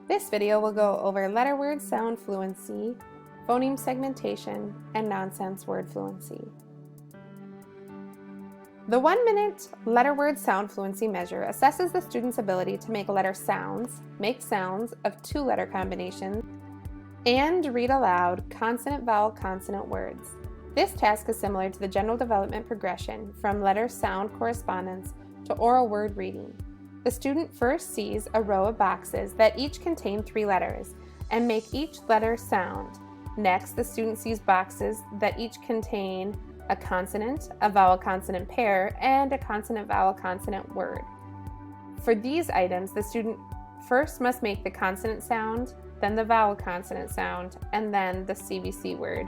This video will go over letter word sound fluency, phoneme segmentation, and nonsense word fluency. The 1-minute letter word sound fluency measure assesses the student's ability to make letter sounds, make sounds of 2-letter combinations, and read aloud consonant-vowel-consonant words. This task is similar to the general development progression from letter-sound correspondence to oral word reading. The student first sees a row of boxes that each contain 3 letters and make each letter sound. Next, the student sees boxes that each contain a consonant, a vowel-consonant pair, and a consonant-vowel-consonant word. For these items, the student first must make the consonant sound, then the vowel-consonant sound, and then the CVC word.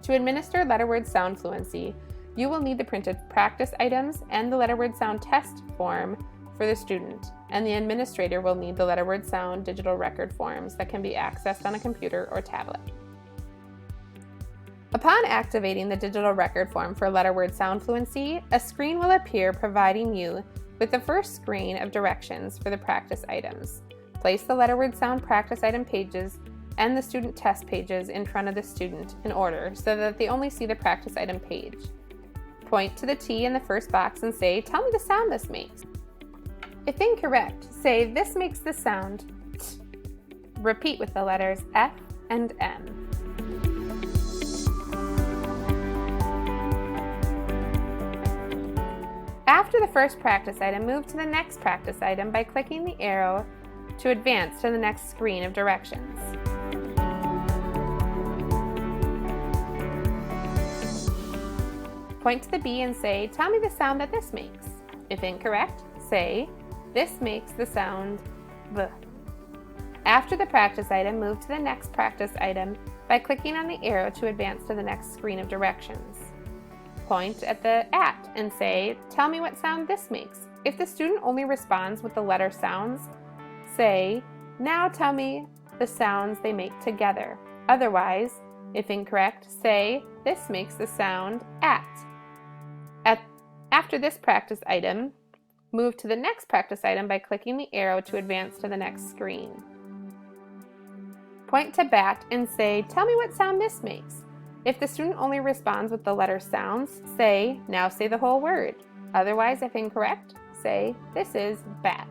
To administer letter word sound fluency, you will need the printed practice items and the letter word sound test form for the student, and the administrator will need the letter word sound digital record forms that can be accessed on a computer or tablet. Upon activating the digital record form for letter word sound fluency, a screen will appear providing you with the first screen of directions for the practice items. Place the letter word sound practice item pages and the student test pages in front of the student in order so that they only see the practice item page. Point to the T in the first box and say, "Tell me the sound this makes." If incorrect, say, "This makes the sound T." Repeat with the letters F and M. After the first practice item, move to the next practice item by clicking the arrow to advance to the next screen of directions. Point to the B and say, "Tell me the sound that this makes." If incorrect, say, "This makes the sound V." After the practice item, move to the next practice item by clicking on the arrow to advance to the next screen of directions. Point at the at and say, "Tell me what sound this makes." If the student only responds with the letter sounds, say, "Now tell me the sounds they make together." Otherwise, if incorrect, say, "This makes the sound at." After this practice item, move to the next practice item by clicking the arrow to advance to the next screen. Point to bat and say, "Tell me what sound this makes." If the student only responds with the letter sounds, say, "Now say the whole word." Otherwise, if incorrect, say, "This is bat."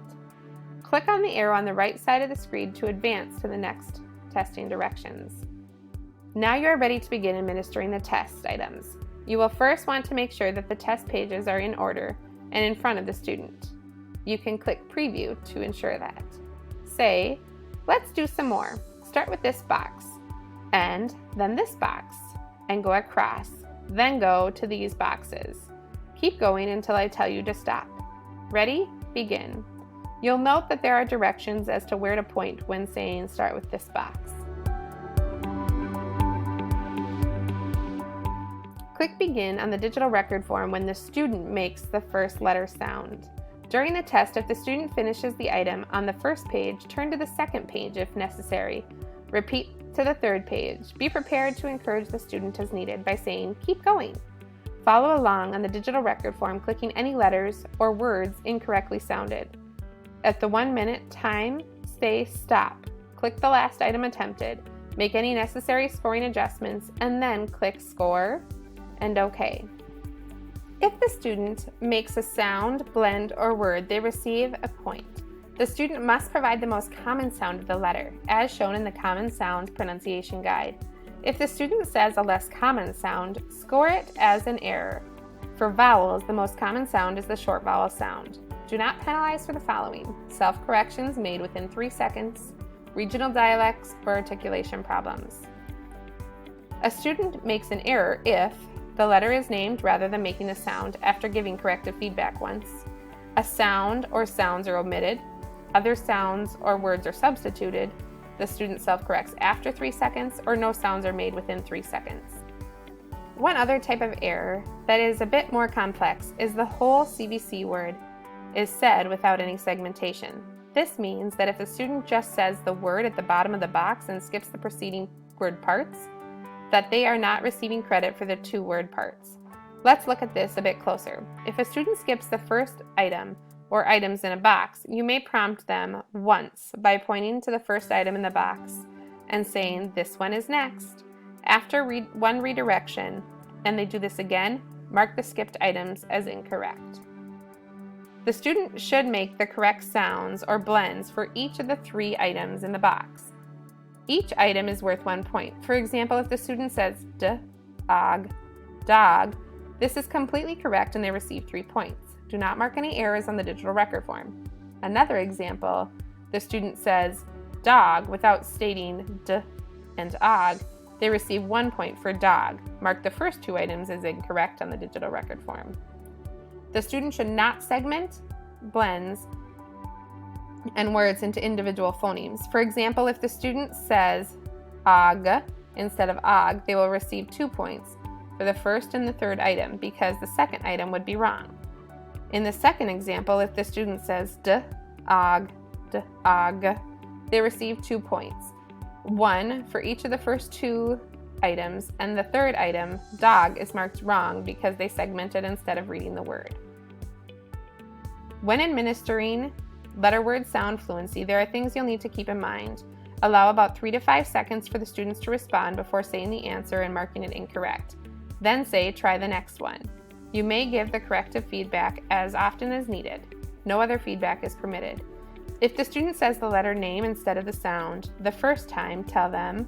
Click on the arrow on the right side of the screen to advance to the next testing directions. Now you are ready to begin administering the test items. You will first want to make sure that the test pages are in order and in front of the student. You can click Preview to ensure that. Say, "Let's do some more. Start with this box, and then this box, and go across. Then go to these boxes. Keep going until I tell you to stop. Ready? Begin." You'll note that there are directions as to where to point when saying start with this box. Click Begin on the digital record form when the student makes the first letter sound. During the test, if the student finishes the item on the first page, turn to the second page if necessary. Repeat to the third page. Be prepared to encourage the student as needed by saying, "Keep going." Follow along on the digital record form, clicking any letters or words incorrectly sounded. At the 1-minute time, say stop. Click the last item attempted. Make any necessary scoring adjustments, and then click Score and OK. If the student makes a sound, blend, or word, they receive a point. The student must provide the most common sound of the letter, as shown in the Common Sound Pronunciation Guide. If the student says a less common sound, score it as an error. For vowels, the most common sound is the short vowel sound. Do not penalize for the following: self-corrections made within 3 seconds, regional dialects, or articulation problems. A student makes an error if the letter is named rather than making a sound after giving corrective feedback once, a sound or sounds are omitted, other sounds or words are substituted, the student self-corrects after 3 seconds, or no sounds are made within 3 seconds. One other type of error that is a bit more complex is the whole CVC word is said without any segmentation. This means that if the student just says the word at the bottom of the box and skips the preceding word parts, that they are not receiving credit for the 2 word parts. Let's look at this a bit closer. If a student skips the first item or items in a box, you may prompt them once by pointing to the first item in the box and saying, "This one is next." After one redirection, and they do this again, mark the skipped items as incorrect. The student should make the correct sounds or blends for each of the 3 items in the box. Each item is worth 1 point. For example, if the student says d-og, dog, this is completely correct and they receive 3 points. Do not mark any errors on the digital record form. Another example, the student says dog without stating d and og, they receive 1 point for dog. Mark the first 2 items as incorrect on the digital record form. The student should not segment blends and words into individual phonemes. For example, if the student says og instead of og, they will receive 2 points for the first and the third item because the second item would be wrong. In the second example, if the student says d-og, they receive 2 points. 1 for each of the first 2 items, and the third item, dog, is marked wrong because they segmented instead of reading the word. When administering letter-word sound fluency, there are things you'll need to keep in mind. Allow about 3 to 5 seconds for the students to respond before saying the answer and marking it incorrect. Then say, "Try the next one." You may give the corrective feedback as often as needed. No other feedback is permitted. If the student says the letter name instead of the sound, the first time tell them,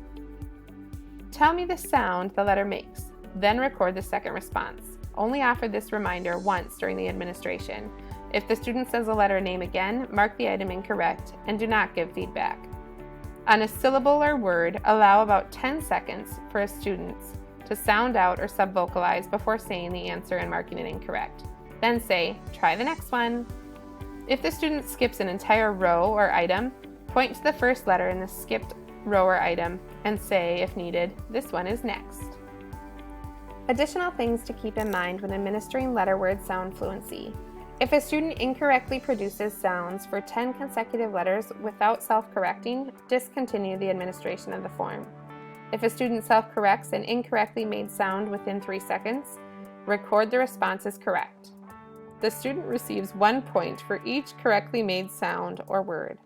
"Tell me the sound the letter makes." Then record the second response. Only offer this reminder once during the administration. If the student says the letter name again, mark the item incorrect and do not give feedback. On a syllable or word, allow about 10 seconds for a student to sound out or subvocalize before saying the answer and marking it incorrect. Then say, "Try the next one." If the student skips an entire row or item, point to the first letter in the skipped row or item and say, if needed, "This one is next." Additional things to keep in mind when administering letter-word sound fluency. If a student incorrectly produces sounds for 10 consecutive letters without self-correcting, discontinue the administration of the form. If a student self-corrects an incorrectly made sound within 3 seconds, record the response as correct. The student receives 1 point for each correctly made sound or word.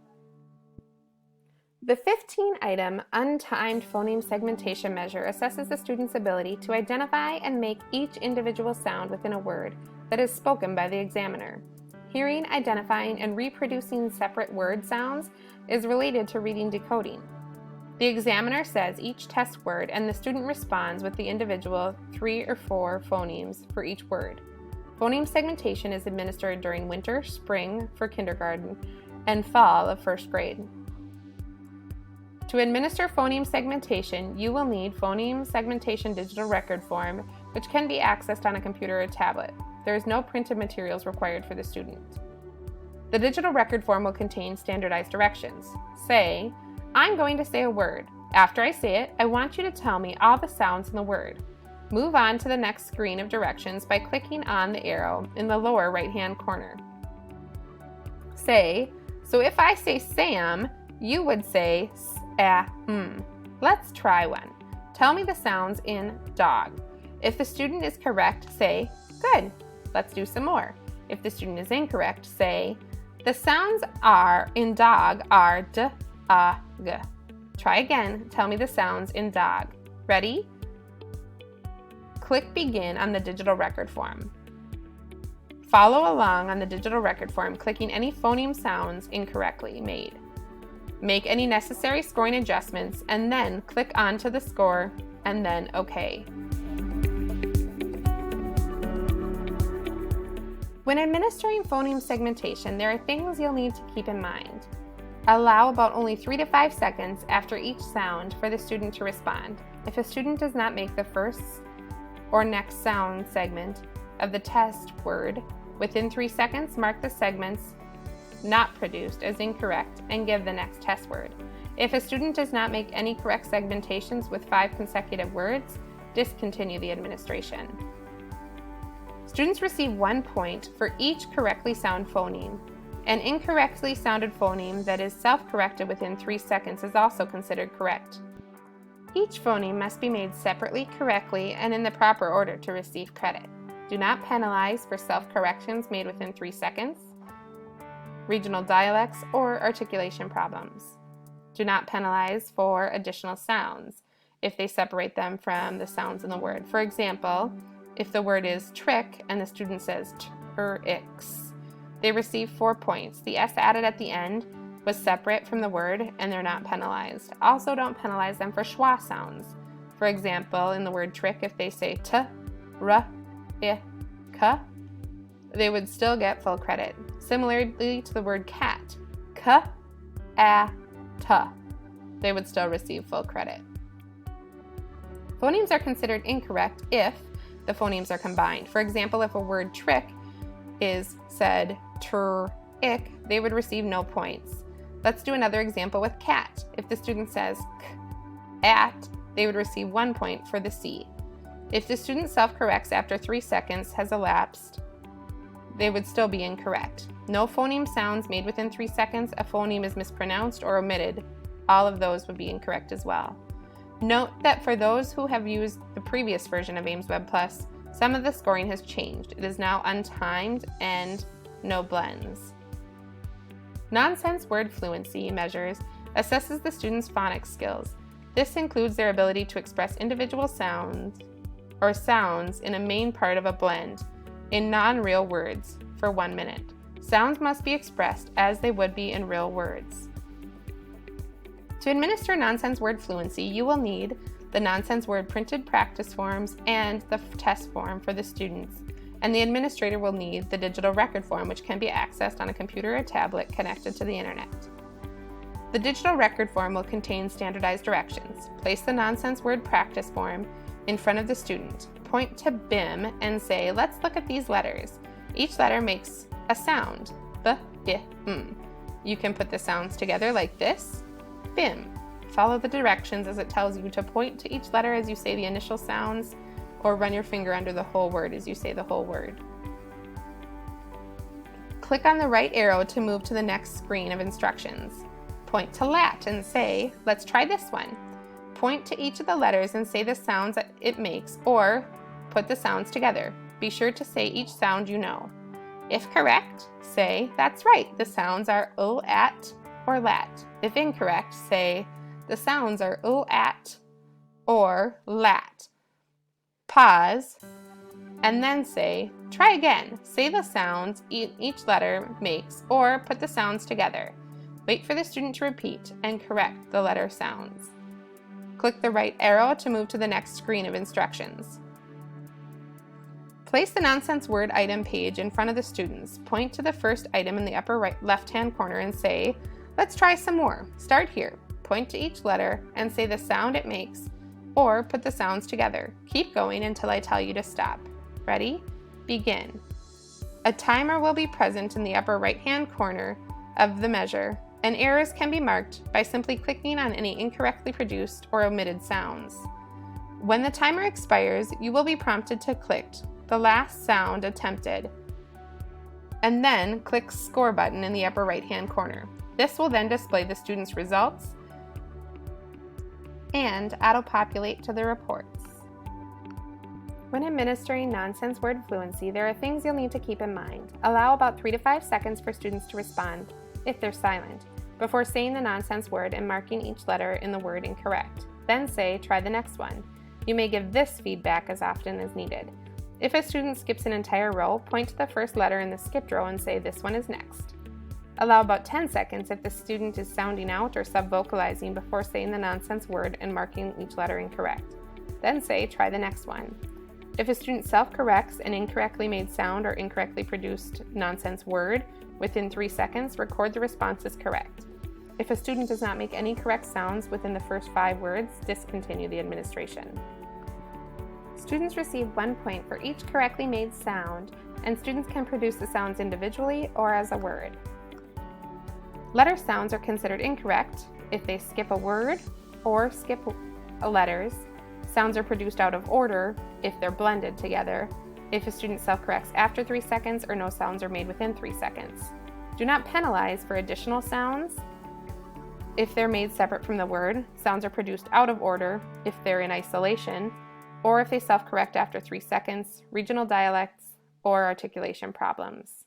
The 15-item untimed phoneme segmentation measure assesses the student's ability to identify and make each individual sound within a word that is spoken by the examiner. Hearing, identifying, and reproducing separate word sounds is related to reading decoding. The examiner says each test word and the student responds with the individual 3 or 4 phonemes for each word. Phoneme segmentation is administered during winter, spring for kindergarten, and fall of first grade. To administer phoneme segmentation, you will need Phoneme Segmentation digital record form, which can be accessed on a computer or tablet. There is no printed materials required for the student. The digital record form will contain standardized directions. Say, "I'm going to say a word. After I say it, I want you to tell me all the sounds in the word." Move on to the next screen of directions by clicking on the arrow in the lower right-hand corner. Say, "So if I say Sam, you would say s-a-m." Let's try one. Tell me the sounds in dog. If the student is correct, say, "Good. Let's do some more." If the student is incorrect, say, "The sounds are in dog are d, a, g." Try again. Tell me the sounds in dog. Ready? Click Begin on the digital record form. Follow along on the digital record form, clicking any phoneme sounds incorrectly made. Make any necessary scoring adjustments, and then click onto the score, and then OK. When administering phoneme segmentation, there are things you'll need to keep in mind. Allow about only 3 to 5 seconds after each sound for the student to respond. If a student does not make the first or next sound segment of the test word within 3 seconds, mark the segments not produced as incorrect and give the next test word. If a student does not make any correct segmentations with 5 consecutive words, discontinue the administration. Students receive 1 point for each correctly sound phoneme. An incorrectly sounded phoneme that is self-corrected within 3 seconds is also considered correct. Each phoneme must be made separately, correctly, and in the proper order to receive credit. Do not penalize for self-corrections made within 3 seconds. regional dialects, or articulation problems. Do not penalize for additional sounds if they separate them from the sounds in the word. For example, if the word is trick and the student says t-er-ix, they receive 4 points. The S added at the end was separate from the word and they're not penalized. Also, don't penalize them for schwa sounds. For example, in the word trick, if they say t, r, I, k, they would still get full credit. Similarly to the word cat, k, a, t, they would still receive full credit. Phonemes are considered incorrect if the phonemes are combined. For example, if a word trick is said ter-ick, they would receive no points. Let's do another example with cat. If the student says k-at, they would receive 1 point for the C. If the student self-corrects after 3 seconds has elapsed, they would still be incorrect. No phoneme sounds made within 3 seconds, a phoneme is mispronounced or omitted. All of those would be incorrect as well. Note that for those who have used the previous version of aimsweb Plus, some of the scoring has changed. It is now untimed and no blends. Nonsense word fluency measures assesses the student's phonics skills. This includes their ability to express individual sounds or sounds in a main part of a blend in non-real words for 1 minute. Sounds must be expressed as they would be in real words. To administer nonsense word fluency, you will need the nonsense word printed practice forms and the test form for the students, and the administrator will need the digital record form, which can be accessed on a computer or tablet connected to the internet. The digital record form will contain standardized directions. Place the nonsense word practice form in front of the student. Point to BIM and say, let's look at these letters. Each letter makes a sound, b, I, m. You can put the sounds together like this, BIM. Follow the directions as it tells you to point to each letter as you say the initial sounds, or run your finger under the whole word as you say the whole word. Click on the right arrow to move to the next screen of instructions. Point to lat and say, let's try this one. Point to each of the letters and say the sounds that it makes, or put the sounds together. Be sure to say each sound you know. If correct, say, that's right, the sounds are o, at, or lat. If incorrect, say, the sounds are o, at, or lat. Pause, and then say, try again. Say the sounds each letter makes, or put the sounds together. Wait for the student to repeat and correct the letter sounds. Click the right arrow to move to the next screen of instructions. Place the nonsense word item page in front of the students. Point to the first item in the upper right left-hand corner and say, let's try some more. Start here. Point to each letter and say the sound it makes, or put the sounds together. Keep going until I tell you to stop. Ready? Begin. A timer will be present in the upper right-hand corner of the measure, and errors can be marked by simply clicking on any incorrectly produced or omitted sounds. When the timer expires, you will be prompted to click the last sound attempted, and then click Score button in the upper right-hand corner. This will then display the student's results and auto-populate to the reports. When administering nonsense word fluency, there are things you'll need to keep in mind. Allow about 3 to 5 seconds for students to respond, if they're silent, before saying the nonsense word and marking each letter in the word incorrect. Then say, try the next one. You may give this feedback as often as needed. If a student skips an entire row, point to the first letter in the skipped row and say, this one is next. Allow about 10 seconds if the student is sounding out or sub-vocalizing before saying the nonsense word and marking each letter incorrect. Then say, try the next one. If a student self-corrects an incorrectly made sound or incorrectly produced nonsense word within 3 seconds, record the response as correct. If a student does not make any correct sounds within the first 5 words, discontinue the administration. Students receive 1 point for each correctly made sound, and students can produce the sounds individually or as a word. Letter sounds are considered incorrect if they skip a word or skip letters. Sounds are produced out of order if they're blended together, if a student self-corrects after 3 seconds, or no sounds are made within 3 seconds. Do not penalize for additional sounds if they're made separate from the word. Sounds are produced out of order if they're in isolation, or if they self-correct after 3 seconds, regional dialects, or articulation problems.